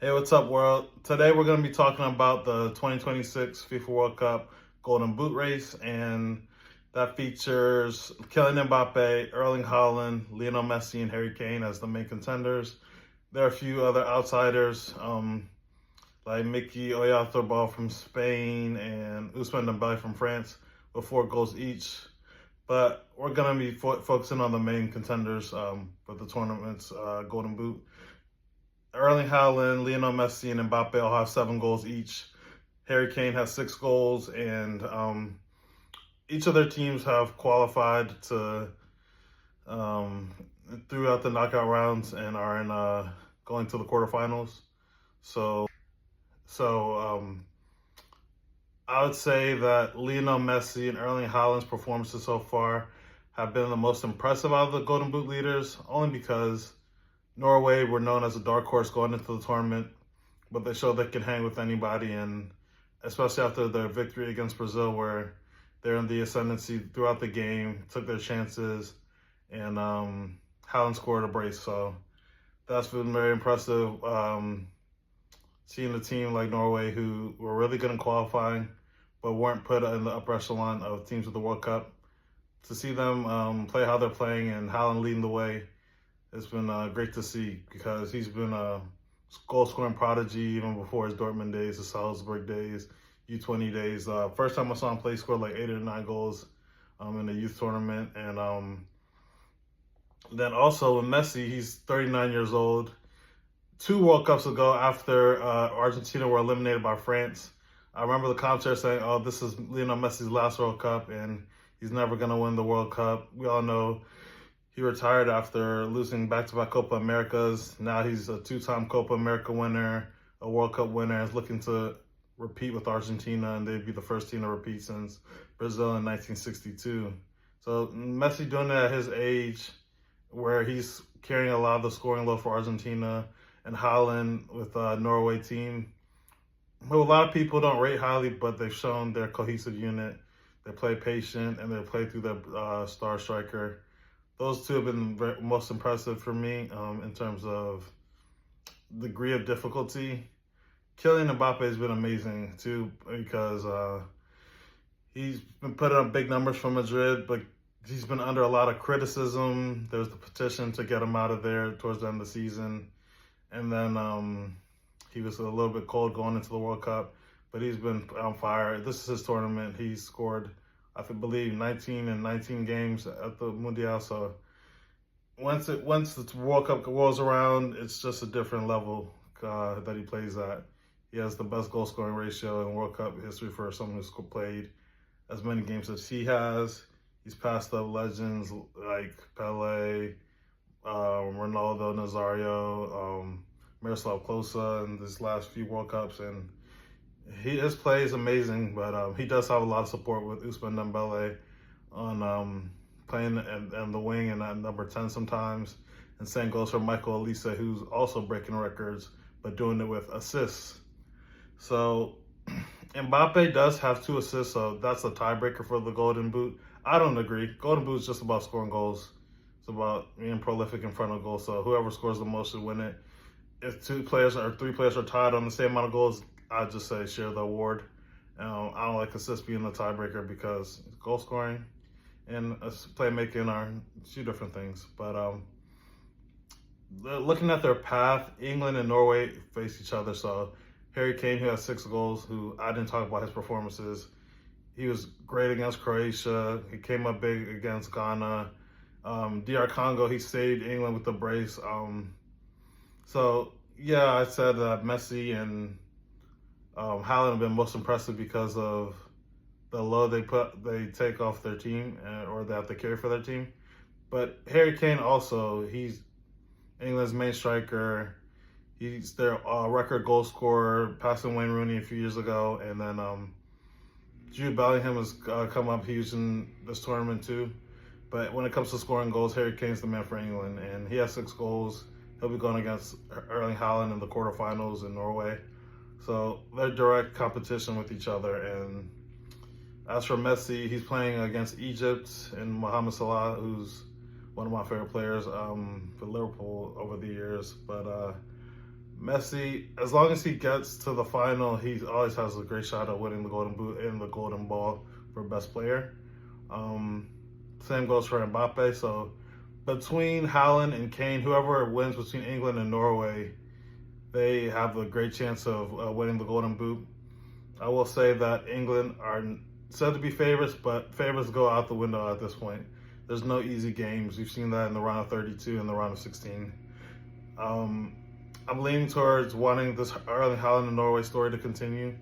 Hey, what's up, world? Today we're going to be talking about the 2026 FIFA World Cup Golden Boot race, and that features Kylian Mbappe, Erling Haaland, Lionel Messi, and Harry Kane as the main contenders. There are a few other outsiders, like Mickey Oyarzabal from Spain and Ousmane Dembele from France, with 4 goals each. But we're going to be focusing on the main contenders for the tournament's Golden Boot. Erling Haaland, Lionel Messi, and Mbappe all have 7 goals each. Harry Kane has 6 goals, and each of their teams have qualified to um, throughout the knockout rounds and are in going to the quarterfinals. So I would say that Lionel Messi and Erling Haaland's performances so far have been the most impressive out of the Golden Boot leaders, only because Norway were known as a dark horse going into the tournament, but they showed they can hang with anybody, and especially after their victory against Brazil, where they're in the ascendancy throughout the game, took their chances, and Haaland scored a brace. So that's been very impressive. Seeing a team like Norway, who were really good in qualifying, but weren't put in the upper echelon of teams of the World Cup, to see them play how they're playing and Haaland leading the way, it's been great to see, because he's been a goal-scoring prodigy even before his Dortmund days, his Salzburg days, U20 days. First time I saw him play, he scored like 8 or 9 goals in the youth tournament. And then also with Messi, he's 39 years old. 2 World Cups ago, after Argentina were eliminated by France, I remember the commentator saying, "Oh, this is Lionel Messi's last World Cup, and he's never going to win the World Cup." We all know he retired after losing back-to-back Copa Americas. Now he's a 2-time Copa America winner, a World Cup winner, is looking to repeat with Argentina, and they'd be the first team to repeat since Brazil in 1962. So Messi doing it at his age, where he's carrying a lot of the scoring load for Argentina, and Haaland with Norway team, who a lot of people don't rate highly, but they've shown their cohesive unit. They play patient, and they play through their star striker. Those two have been most impressive for me in terms of degree of difficulty. Kylian Mbappe has been amazing too, because he's been putting up big numbers for Madrid, but he's been under a lot of criticism. There was the petition to get him out of there towards the end of the season. And then he was a little bit cold going into the World Cup, but he's been on fire. This is his tournament. He scored, I believe, 19 in 19 games at the Mundial. So once the World Cup rolls around, it's just a different level that he plays at. He has the best goal scoring ratio in World Cup history for someone who's played as many games as he has. He's passed up legends like Pele, Ronaldo Nazario, Miroslav Klose in his last few World Cups, and his play is amazing. But he does have a lot of support with Ousmane Dembele on playing and the wing and at number 10 sometimes. And same goes for Michael Olise, who's also breaking records, but doing it with assists. So Mbappe does have 2 assists, so that's a tiebreaker for the Golden Boot. I don't agree. Golden Boot is just about scoring goals. It's about being prolific in front of goals. So whoever scores the most should win it. If 3 players are tied on the same amount of goals, I'd just say share the award. I don't like assists being the tiebreaker, because goal scoring and playmaking are 2 different things. But looking at their path, England and Norway face each other. So Harry Kane, who has 6 goals, who I didn't talk about his performances. He was great against Croatia. He came up big against Ghana. DR Congo, he saved England with the brace. So yeah, I said that Messi and Haaland have been most impressive because of the load they take off their team, or they have to carry for their team. But Harry Kane also, he's England's main striker. He's their record goal scorer, passing Wayne Rooney a few years ago. And then Jude Bellingham has come up huge in this tournament too. But when it comes to scoring goals, Harry Kane's the man for England, and he has 6 goals. He'll be going against Erling Haaland in the quarterfinals in Norway. So they're direct competition with each other. And as for Messi, he's playing against Egypt and Mohamed Salah, who's one of my favorite players for Liverpool over the years. But Messi, as long as he gets to the final, he always has a great shot at winning the Golden Boot and the Golden Ball for Best Player. Um, Same goes for Mbappe. So between Haaland and Kane, whoever wins between England and Norway, they have a great chance of winning the Golden Boot. I will say that England are said to be favorites, but favorites go out the window at this point. There's no easy games. We've seen that in the round of 32 and the round of 16. I'm leaning towards wanting this Erling Haaland and Norway story to continue,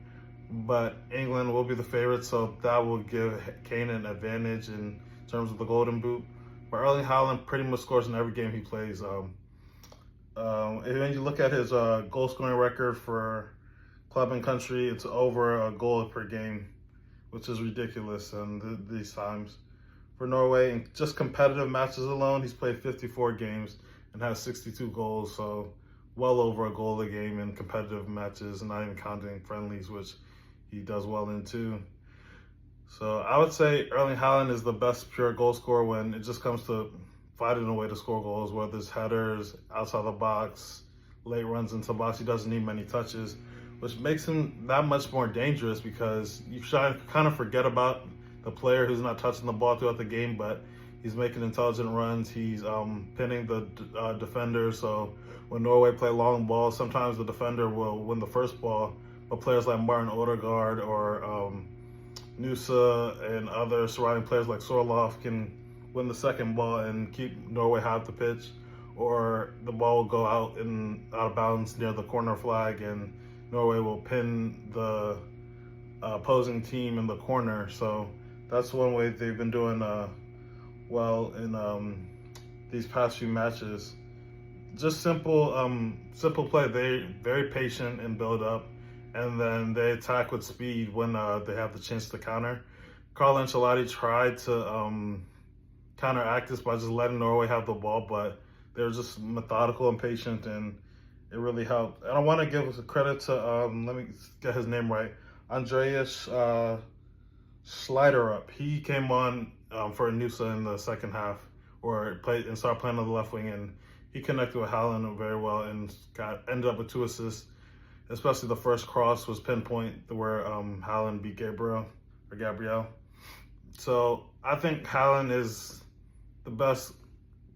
but England will be the favorite, so that will give Kane an advantage in terms of the Golden Boot. But Erling Haaland pretty much scores in every game he plays. When you look at his goal scoring record for club and country, it's over a goal per game, which is ridiculous in these times. For Norway, in just competitive matches alone, he's played 54 games and has 62 goals, so well over a goal a game in competitive matches, not even counting friendlies, which he does well in too. So I would say Erling Haaland is the best pure goal scorer when it just comes to finding a way to score goals, whether it's headers, outside the box, late runs into the box. He doesn't need many touches, which makes him that much more dangerous because you kind of forget about the player who's not touching the ball throughout the game, but he's making intelligent runs. He's pinning the defender. So when Norway play long balls, sometimes the defender will win the first ball, but players like Martin Odegaard or Nusa and other surrounding players like Sorloth can win the second ball and keep Norway high up the pitch, or the ball will go out of bounds near the corner flag and Norway will pin the opposing team in the corner. So that's one way they've been doing well in these past few matches. Just simple play. They're very patient and build up, and then they attack with speed when they have the chance to counter. Carlo Ancelotti tried to counteract this by just letting Norway have the ball, but they were just methodical and patient, and it really helped. And I want to give credit to, let me get his name right, Andreas Schleiderup. He came on for Nusa in the second half, or started playing on the left wing, and he connected with Haaland very well and ended up with 2 assists. Especially the first cross was pinpoint where Haaland beat Gabriel. So I think Haaland is the best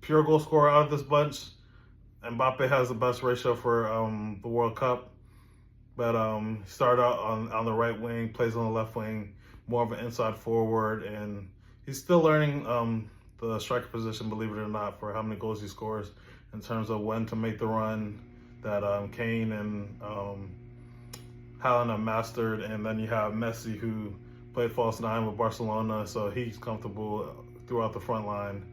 pure goal scorer out of this bunch. Mbappe has the best ratio for the World Cup, but he started out on the right wing, plays on the left wing, more of an inside forward, and he's still learning the striker position, believe it or not, for how many goals he scores in terms of when to make the run that Kane and Haaland have mastered. And then you have Messi, who played false nine with Barcelona, so he's comfortable throughout the front line.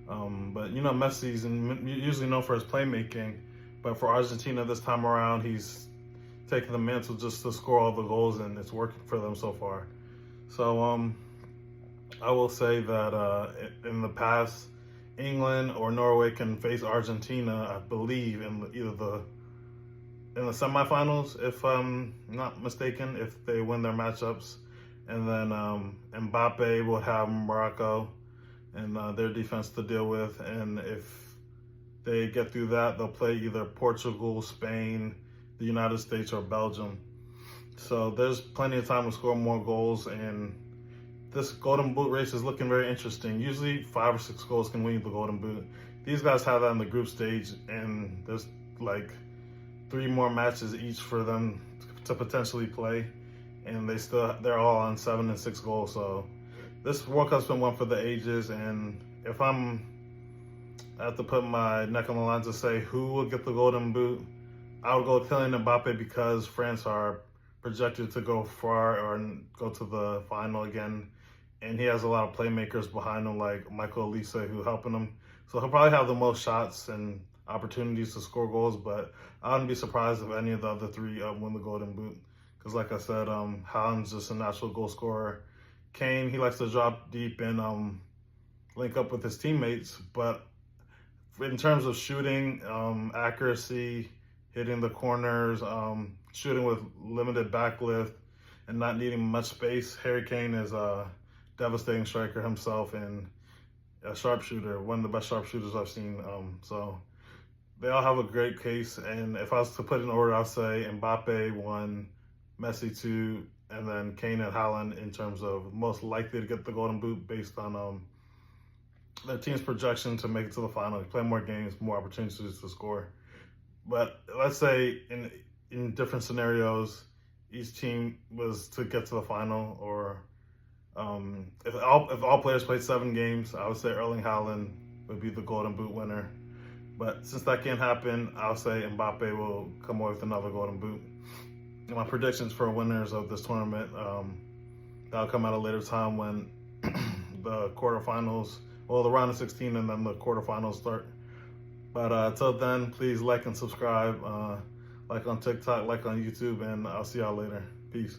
But you know, Messi's usually known for his playmaking, but for Argentina this time around, he's taking the mantle just to score all the goals, and it's working for them so far. So I will say that in the past, England or Norway can face Argentina, I believe, in the semifinals, if I'm not mistaken, if they win their matchups. And then Mbappe will have Morocco and their defense to deal with. And if they get through that, they'll play either Portugal, Spain, the United States, or Belgium. So there's plenty of time to score more goals, and this Golden Boot race is looking very interesting. Usually 5 or 6 goals can win you the Golden Boot. These guys have that in the group stage, and there's like 3 more matches each for them to potentially play, and they're all on 7 and 6 goals. So this World Cup's been one for the ages, and if I have to put my neck on the line to say who will get the Golden Boot, I would go Kylian Mbappe because France are projected to go far or go to the final again, and he has a lot of playmakers behind him like Michael Olise who helping him. So he'll probably have the most shots and opportunities to score goals, but I wouldn't be surprised if any of the other 3 win the Golden Boot. Because like I said, Haaland's just a natural goal scorer. Kane, he likes to drop deep and link up with his teammates, but in terms of shooting, accuracy, hitting the corners, shooting with limited backlift, and not needing much space, Harry Kane is a devastating striker himself and a sharpshooter, one of the best sharpshooters I've seen. So they all have a great case. And if I was to put in order, I'd say Mbappe 1, Messi 2, and then Kane and Haaland in terms of most likely to get the Golden Boot based on their team's projection to make it to the final. Play more games, more opportunities to score. But let's say in different scenarios, each team was to get to the final, or if all players played 7 games, I would say Erling Haaland would be the Golden Boot winner. But since that can't happen, I'll say Mbappe will come away with another Golden Boot. And my predictions for winners of this tournament, that'll come at a later time when the quarterfinals, well, the round of 16 and then the quarterfinals start. But until then, please like and subscribe. Like on TikTok, like on YouTube, and I'll see y'all later. Peace.